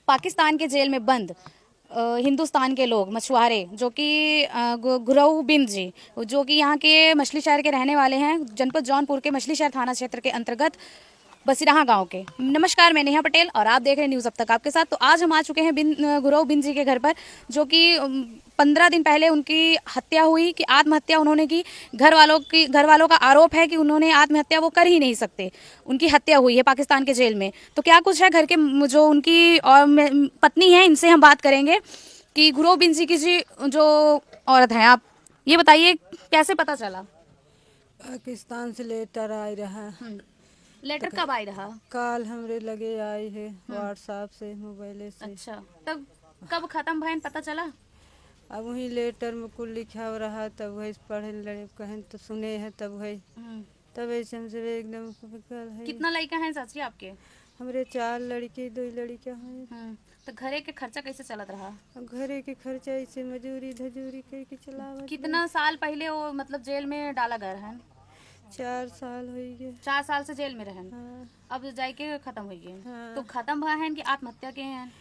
पाकिस्तान के जेल में बंद हिंदुस्तान के लोग मछुआरे जो कि गुरऊ बिंद जी जो कि यहाँ के मछली शहर के रहने वाले हैं, जनपद जौनपुर के मछली शहर थाना क्षेत्र के अंतर्गत बसिराहा गांव के। नमस्कार, मैं नेहा पटेल और आप देख रहे हैं न्यूज़ अब तक आपके साथ। तो आज हम आ चुके हैं गुरऊ बिंद जी के घर पर, जो कि 15 दिन पहले उनकी हत्या हुई, कि आत्महत्या उन्होंने की। घर वालों का आरोप है कि उन्होंने आत्महत्या वो कर ही नहीं सकते, उनकी हत्या हुई है पाकिस्तान के जेल में। तो क्या कुछ है घर के जो उनकी और पत्नी है, इनसे हम बात करेंगे कि गुरऊ बिंद जी की जो औरत है। आप ये बताइए कैसे पता चला? पाकिस्तान से लेटर आई रहा। लेटर कब आई रहा? काल हमरे लगे आई है व्हाट्सएप से, मोबाइल से। अच्छा, तब कब खत्म भैन पता चला? अब वही लेटर में कुल लिखा हो रहा, तब वही पढ़े लड़े कहें तो सुने हैं, तब वही तब ऐसे हमसे एकदम कल है। कितना लड़का है चाची आपके? हमरे 4 लड़के 2 लड़कियां हैं। तो घरे के खर्चा कैसे चलत रहा? अब घरे के खर्चा ऐसे मजूरी धजूरी करके चलावत। कितना साल पहले वो मतलब जेल में डाला गया है? 4 साल हो गए। 4 साल से जेल में रहन। हाँ। अब जाके खत्म हो गए। हाँ। तो खत्म हुआ है कि आत्महत्या के हैं?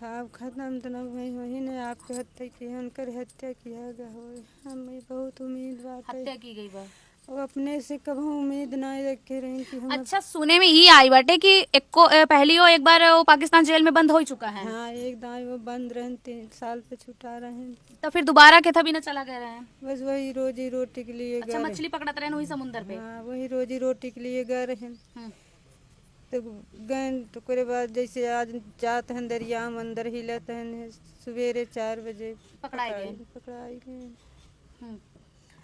हाँ, खत्म तो न वही ने आपके हत्या की है, उनकर हत्या किया गया हो। हमें बहुत उम्मीद बात है, हत्या की गई बा। वो अपने से कभी उम्मीद ना रखे रहे कि हम। अच्छा, सुने में ये आई बाटे कि एक बार वो पाकिस्तान जेल में बंद हो चुका है। हाँ, एक दाई वो बंद रहे 3 साल पे छुटा रहे। तो फिर दोबारा के तभी न चला गया रहे? बस वही रोजी रोटी के लिए अच्छा, गए। मछली पकड़ते रहे वही समुद्र पे? हाँ, वही रोजी रोटी के लिए गए रहे। तो गए तो करे बाद जैसे आज जाते हैं दरिया में अंदर ही लेते हैं, सवेरे 4 बजे पकड़ाई गए।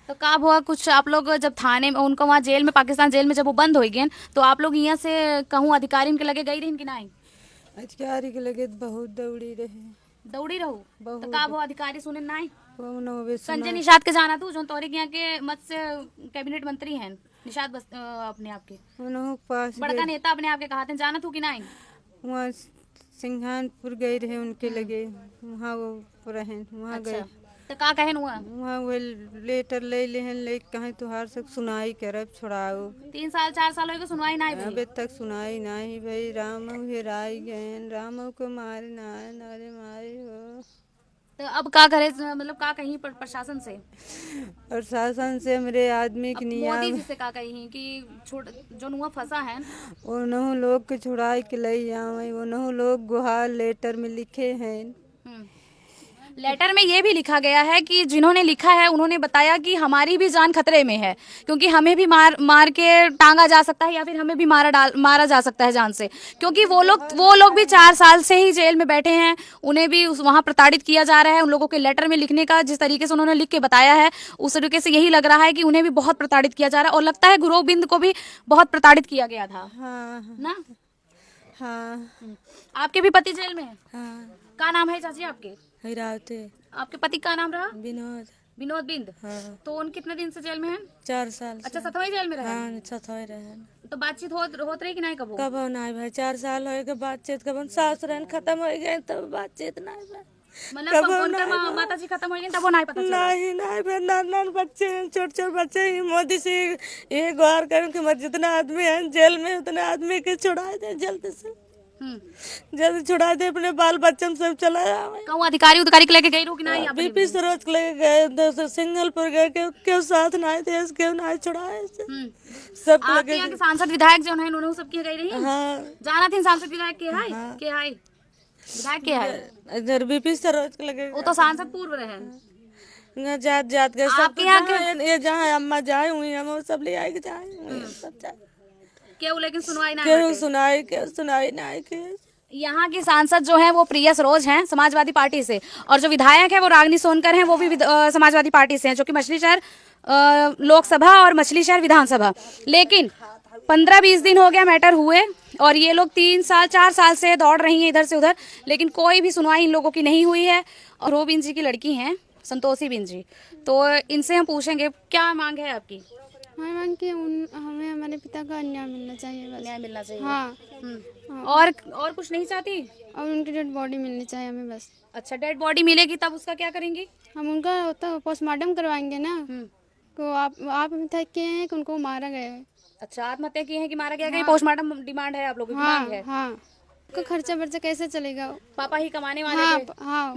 तो कब हुआ कुछ? आप लोग जब थाने में उनको वहाँ जेल में पाकिस्तान जेल में जब वो बंद हो गए, तो आप लोग यहाँ से कहूँ अधिकारी के लगे गई रही कि नहीं? अधिकारी के लगे बहुत दौड़ी रहे। दौड़ी रहू? तो कब वो अधिकारी सुने नहीं? संजय सुना। निषाद के जाना तू जो तोरे के यहाँ के मत से कैबिनेट मंत्री हैं निषाद अपने आपके पास बड़का नेता अपने आपके कहा थे, जाना तू कि नहीं? वहाँ सिंघानपुर गए रहे उनके लगे, वहाँ वो रहे वहाँ गए। तो का कहन हुआ? वहाँ वो लेटर ले हैं, ले कहें तुहार सब सुनाई करब छोड़ाओ। 3 साल 4 साल हो गए सुनवाई नहीं भई? अबे तक सुनाई नहीं भाई। राम हेराई गए, राम को मारे नारे मारे हो। तो अब का करे, मतलब का कहीं प्रशासन से? और शासन से मेरे आदमी की निया मोदी जी से का कहीं कि छोड़ जो नुआ फंसा है वो नहु लोग के छुड़ाई के लई आवे, वो नहु लोग गुहार लेटर में लिखे हैं। लेटर में ये भी लिखा गया है कि जिन्होंने लिखा है उन्होंने बताया कि हमारी भी जान खतरे में है, क्योंकि हमें भी मार के टांगा जा सकता है या फिर हमें भी मारा जा सकता है जान से, क्योंकि वो लोग भी 4 साल से ही जेल में बैठे हैं। उन्हें भी वहाँ प्रताड़ित किया जा रहा है। उन लोगों के लेटर में लिखने का जिस तरीके से उन्होंने लिख के बताया है, उस तरीके से यही लग रहा है कि उन्हें भी बहुत प्रताड़ित किया जा रहा है। और लगता है गुरऊ बिंद को भी बहुत प्रताड़ित किया गया था। हाँ ना? हाँ। आपके भी पति जेल में है? हाँ। क्या नाम है चाची आपके? हिरावते। आपके पति का नाम रहा? विनोद बिंद। हाँ। तो उन कितने दिन से जेल में हैं? 4 साल। अच्छा, 7वां जेल में रहे? हाँ, 7वां रहे। तो बातचीत होत रही कि नहीं? कबो नहीं भाई, 4 साल हो गए बातचीत। कब सास रहन खत्म हो गए तब बातचीत नहीं भाई। मतलब उनका माता जी खत्म हो गई तब वो नहीं पता चला? नहीं भाई, नान बच्चे हैं, छोटे बच्चे ही। मोदी से ये गुहार करूं कि मैं जितना आदमी है जेल में उतने आदमी के छुड़ा दे, जल्दी से जल्दी छुड़ा दे, अपने बाल बच्चन सब चला जाए। कहूँ अधिकारी के लेके गई रू कि नहीं? बीपी सरोज के लेके गए, सिंगलपुर गए, क्यों साथ नहीं थे, क्यों नहीं छुड़ाए सब आपके यहाँ के सांसद विधायक जो हैं उन्होंने सब की गई रही? हाँ, जाना थी सांसद विधायक के है विधायक के है इधर बीपी सरोज के लगे। वो तो सांसद पूर्व रहे। जात गए सब। आपके यहाँ ये जहाँ अम्मा जाए हुई हम सब ले आए जाए सब जाए। क्यों लेकिन सुनवाई नहीं? क्यों सुनाई नहीं के। यहाँ की सांसद जो है वो प्रिया सरोज हैं समाजवादी पार्टी से, और जो विधायक है वो रागनी सोनकर हैं, वो भी समाजवादी पार्टी से हैं, जो कि मछली शहर लोकसभा और मछली शहर विधानसभा। लेकिन 15-20 दिन हो गया मैटर हुए, और ये लोग 3 साल 4 साल से दौड़ रही हैं इधर से उधर, लेकिन कोई भी सुनवाई इन लोगों की नहीं हुई है। और वो बिंद जी की लड़की हैं संतोषी बिंद जी, तो इनसे हम पूछेंगे क्या मांग है आपकी? मांग कि हमें हमारे पिता का न्याय मिलना चाहिए, बस। न्याय मिलना चाहिए। हाँ। और कुछ नहीं चाहती? और उनकी डेड बॉडी मिलनी चाहिए हमें, बस। अच्छा, डेड बॉडी मिलेगी तब उसका क्या करेंगी? हम उनका होता पोस्टमार्टम करवाएंगे ना। तो आप हत्या किए हैं कि उनको मारा गया है? अच्छा, आत्महत्या की है कि मारा गया? पोस्टमार्टम डिमांड है आप लोगों की? हाँ, मांग है। हाँ। आपका खर्चा वर्चा कैसे चलेगा? पापा ही कमाने वाले हाँ थे? हाँ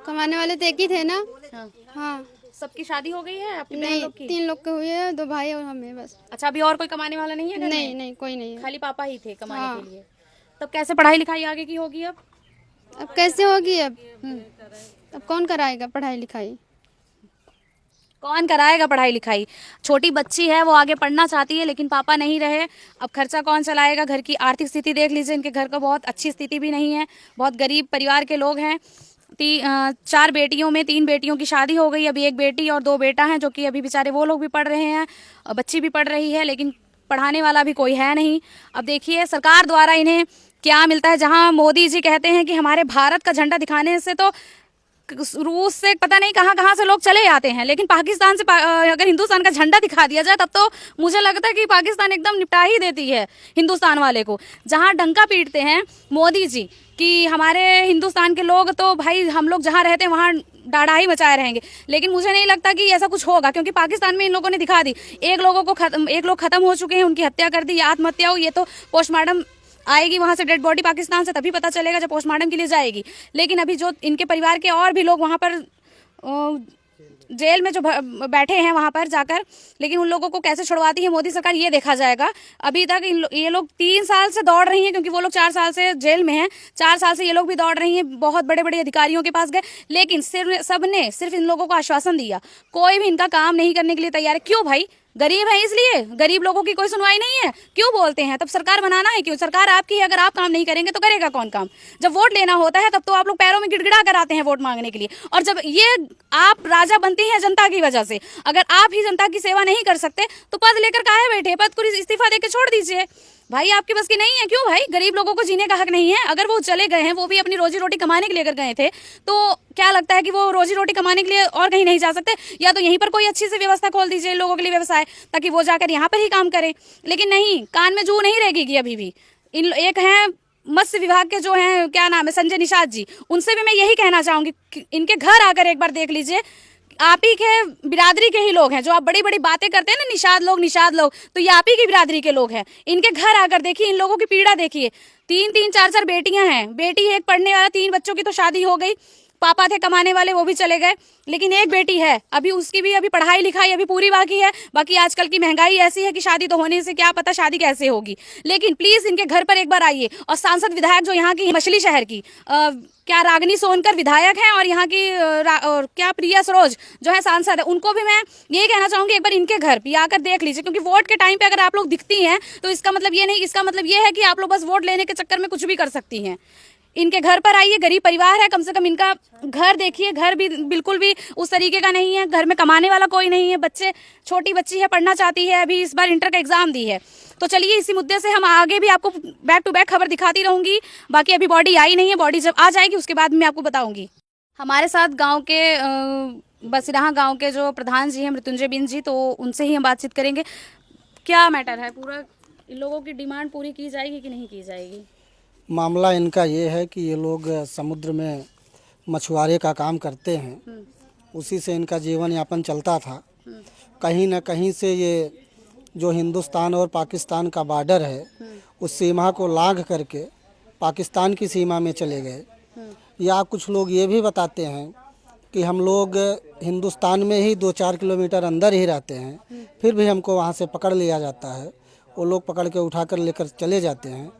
कमाने वाले तो एक ही थे ना। हाँ। हाँ सबकी शादी हो गई है आपकी बहन नहीं, लोग की? 3 लोग के हुए हैं, 2 भाई और हम हैं बस। अच्छा, अभी और कोई कमाने वाला नहीं है घर नहीं में? नहीं कोई नहीं है। खाली पापा ही थे कमाने हाँ। के लिए। तब कैसे पढ़ाई लिखाई आगे की होगी अब? अब कैसे होगी अब? अब कौन कराएगा पढ़ाई लिखाई? कौन कराएगा पढ़ाई लिखाई? छोटी बच्ची है, वो आगे पढ़ना चाहती है, लेकिन पापा नहीं रहे। अब खर्चा कौन चलाएगा? घर की आर्थिक स्थिति देख लीजिए, इनके घर का बहुत अच्छी स्थिति भी नहीं है, बहुत गरीब परिवार के लोग हैं। 4 बेटियों में 3 बेटियों की शादी हो गई, अभी 1 बेटी और 2 बेटा हैं, जो कि अभी बेचारे वो लोग भी पढ़ रहे हैं, बच्ची भी पढ़ रही है, लेकिन पढ़ाने वाला भी कोई है नहीं। अब देखिए सरकार द्वारा इन्हें क्या मिलता है, जहां मोदी जी कहते हैं कि हमारे भारत का झंडा दिखाने से तो रूस से पता नहीं कहाँ कहाँ से लोग चले आते हैं, लेकिन पाकिस्तान से अगर हिंदुस्तान का झंडा दिखा दिया जाए तब तो मुझे लगता है कि पाकिस्तान एकदम निपटा ही देती है हिंदुस्तान वाले को। जहाँ डंका पीटते हैं मोदी जी कि हमारे हिंदुस्तान के लोग तो भाई हम लोग जहाँ रहते हैं वहाँ डाढ़ा ही मचाए रहेंगे, लेकिन मुझे नहीं लगता कि ऐसा कुछ होगा, क्योंकि पाकिस्तान में इन लोगों ने दिखा दी। एक लोग खत्म हो चुके हैं, उनकी हत्या कर दी, आत्महत्या हुई। ये तो पोस्टमार्टम आएगी वहां से डेड बॉडी पाकिस्तान से, तभी पता चलेगा जब पोस्टमार्टम के लिए जाएगी। लेकिन अभी जो इनके परिवार के और भी लोग वहां पर जेल में जो बैठे हैं वहां पर जाकर, लेकिन उन लोगों को कैसे छुड़वाती है मोदी सरकार ये देखा जाएगा। अभी तक ये लोग 3 साल से दौड़ रही हैं, क्योंकि वो लोग 4 साल से जेल में हैं। 4 साल से ये लोग भी दौड़ रही हैं, बहुत बड़े बड़े अधिकारियों के पास गए, लेकिन सबने सिर्फ इन लोगों को आश्वासन दिया, कोई भी इनका काम नहीं करने के लिए तैयार है। क्यों भाई? गरीब है इसलिए? गरीब लोगों की कोई सुनवाई नहीं है? क्यों बोलते हैं? तब सरकार बनाना है क्यों? सरकार आपकी है, अगर आप काम नहीं करेंगे तो करेगा कौन काम? जब वोट लेना होता है तब तो आप लोग पैरों में गिड़गिड़ा कर आते हैं वोट मांगने के लिए, और जब ये आप राजा बनती हैं जनता की वजह से, अगर आप ही जनता की सेवा नहीं कर सकते तो पद लेकर काहे बैठे? पद को इस्तीफा देकर छोड़ दीजिए भाई, आपकी बस की नहीं है। क्यों भाई? गरीब लोगों को जीने का हक नहीं है? अगर वो चले गए हैं, वो भी अपनी रोजी रोटी कमाने के लिए अगर गए थे, तो क्या लगता है कि वो रोजी रोटी कमाने के लिए और कहीं नहीं जा सकते? या तो यहीं पर कोई अच्छी सी व्यवस्था खोल दीजिए लोगों के लिए, व्यवसाय, ताकि वो जाकर यहाँ पर ही काम करें। लेकिन नहीं, कान में जू नहीं रहेगी अभी भी। एक हैं मत्स्य विभाग के, जो हैं क्या नाम है, संजय निषाद जी, उनसे भी मैं यही कहना चाहूंगी कि इनके घर आकर एक बार देख लीजिए। आप ही के बिरादरी के ही लोग हैं, जो आप बड़ी बड़ी बातें करते हैं ना, निषाद लोग, तो ये आप ही की बिरादरी के लोग हैं। इनके घर आकर देखिए, इन लोगों की पीड़ा देखिए। 3-3, 4-4 बेटियां हैं, बेटी एक पढ़ने वाला, 3 बच्चों की तो शादी हो गई, पापा थे कमाने वाले, वो भी चले गए, लेकिन एक बेटी है, अभी उसकी भी अभी पढ़ाई लिखाई अभी पूरी बाकी है। बाकी आजकल की महंगाई ऐसी है कि शादी तो होने से क्या पता शादी कैसे होगी। लेकिन प्लीज इनके घर पर एक बार आइए, और सांसद विधायक जो यहाँ की मछली शहर की क्या रागनी सोनकर विधायक हैं, और यहाँ की और क्या प्रिया सरोज जो है सांसद है, उनको भी मैं यही कहना चाहूंगी एक बार इनके घर भी आकर देख लीजिए। क्योंकि वोट के टाइम पे अगर आप लोग दिखती हैं तो इसका मतलब ये नहीं, इसका मतलब ये है कि आप लोग बस वोट लेने के चक्कर में कुछ भी कर सकती हैं। इनके घर पर आइए, गरीब परिवार है, कम से कम इनका घर देखिए। घर भी बिल्कुल भी उस तरीके का नहीं है, घर में कमाने वाला कोई नहीं है, छोटी बच्ची है, पढ़ना चाहती है, अभी इस बार इंटर का एग्जाम दी है। तो चलिए, इसी मुद्दे से हम आगे भी आपको बैक टू बैक खबर दिखाती रहूंगी। बाकी अभी बॉडी आई नहीं है, बॉडी जब आ जाएगी उसके बाद मैं आपको बताऊंगी। हमारे साथ गाँव के बसिराहा गाँव के जो प्रधान जी हैं, मृत्युंजय बिंद जी, तो उनसे ही हम बातचीत करेंगे। क्या मैटर है पूरा? इन लोगों की डिमांड पूरी की जाएगी कि नहीं की जाएगी? मामला इनका ये है कि ये लोग समुद्र में मछुआरे का काम करते हैं, उसी से इनका जीवन यापन चलता था। कहीं न कहीं से ये जो हिंदुस्तान और पाकिस्तान का बॉर्डर है, उस सीमा को लांघ करके पाकिस्तान की सीमा में चले गए। या कुछ लोग ये भी बताते हैं कि हम लोग हिंदुस्तान में ही 2-4 किलोमीटर अंदर ही रहते हैं, फिर भी हमको वहाँ से पकड़ लिया जाता है। वो लोग पकड़ के उठा कर लेकर चले जाते हैं।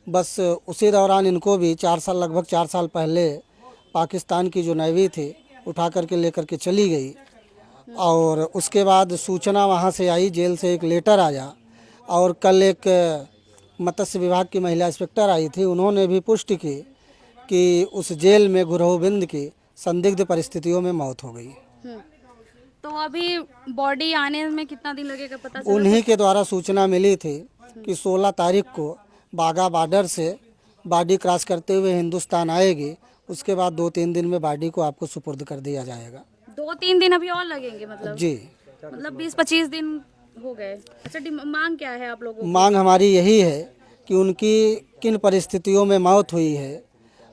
बस उसी दौरान इनको भी लगभग 4 साल पहले पाकिस्तान की जो नेवी थी उठा करके लेकर के चली गई, और उसके बाद सूचना वहाँ से आई, जेल से एक लेटर आया, और कल एक मत्स्य विभाग की महिला इंस्पेक्टर आई थी, उन्होंने भी पुष्टि की कि उस जेल में गुरहोबिंद की संदिग्ध परिस्थितियों में मौत हो गई। तो अभी बॉडी आने में कितना दिन लगेगा पता चला? उन्हीं के द्वारा सूचना मिली थी कि 16 तारीख को बागा बॉर्डर से बॉडी क्रॉस करते हुए हिंदुस्तान आएगी। उसके बाद 2-3 दिन में बॉडी को आपको सुपुर्द कर दिया जाएगा। 2-3 दिन अभी और लगेंगे मतलब? जी, मतलब 20-25 दिन हो गए। अच्छा, मांग क्या है आप लोगों की? मांग हमारी यही है कि उनकी किन परिस्थितियों में मौत हुई है।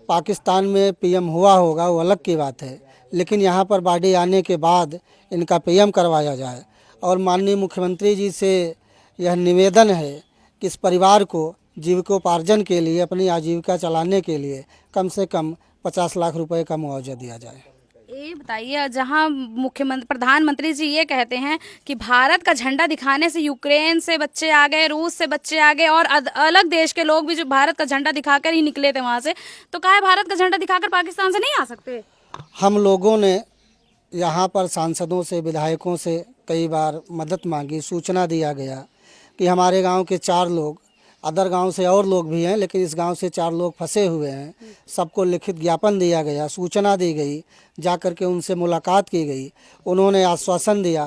पाकिस्तान में पीएम हुआ होगा वो अलग की बात है, लेकिन यहाँ पर बॉडी आने के बाद इनका पीएम करवाया जाए। और माननीय मुख्यमंत्री जी से यह निवेदन है कि इस परिवार को जीविकोपार्जन के लिए, अपनी आजीविका चलाने के लिए कम से कम 50 लाख रुपए का मुआवजा दिया जाए। ये बताइए, जहां मुख्यमंत्री प्रधानमंत्री जी ये कहते हैं कि भारत का झंडा दिखाने से यूक्रेन से बच्चे आ गए, रूस से बच्चे आ गए और अलग देश के लोग भी जो भारत का झंडा दिखाकर ही निकले थे वहां से, तो कहा है भारत का झंडा दिखाकर पाकिस्तान से नहीं आ सकते? हम लोगों ने यहाँ पर सांसदों से, विधायकों से कई बार मदद मांगी, सूचना दिया गया कि हमारे गांव के 4 लोग, अदर गांव से और लोग भी हैं लेकिन इस गांव से 4 लोग फंसे हुए हैं, सबको लिखित ज्ञापन दिया गया, सूचना दी गई, जा कर के उनसे मुलाकात की गई। उन्होंने आश्वासन दिया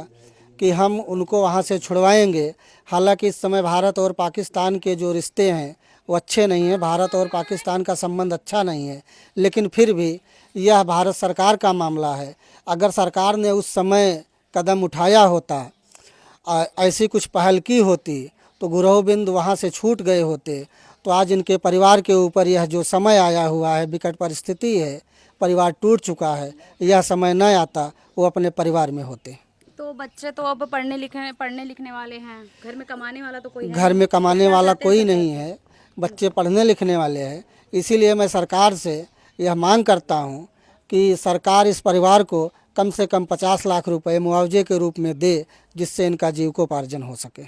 कि हम उनको वहां से छुड़वाएंगे। हालांकि इस समय भारत और पाकिस्तान के जो रिश्ते हैं वो अच्छे नहीं हैं, भारत और पाकिस्तान का संबंध अच्छा नहीं है, लेकिन फिर भी यह भारत सरकार का मामला है। अगर सरकार ने उस समय कदम उठाया होता, ऐसी कुछ पहल की होती, तो गुरहबिंद वहाँ से छूट गए होते, तो आज इनके परिवार के ऊपर यह जो समय आया हुआ है, विकट परिस्थिति है, परिवार टूट चुका है, यह समय न आता वो अपने परिवार में होते। तो बच्चे तो अब पढ़ने लिखने वाले हैं, घर में कमाने वाला तो कोई है? घर में कमाने वाला कोई नहीं है, बच्चे पढ़ने लिखने वाले हैं। इसीलिए मैं सरकार से यह मांग करता हूँ कि सरकार इस परिवार को कम से कम 50 लाख रुपए मुआवजे के रूप में दे, जिससे इनका जीविकोपार्जन हो सके।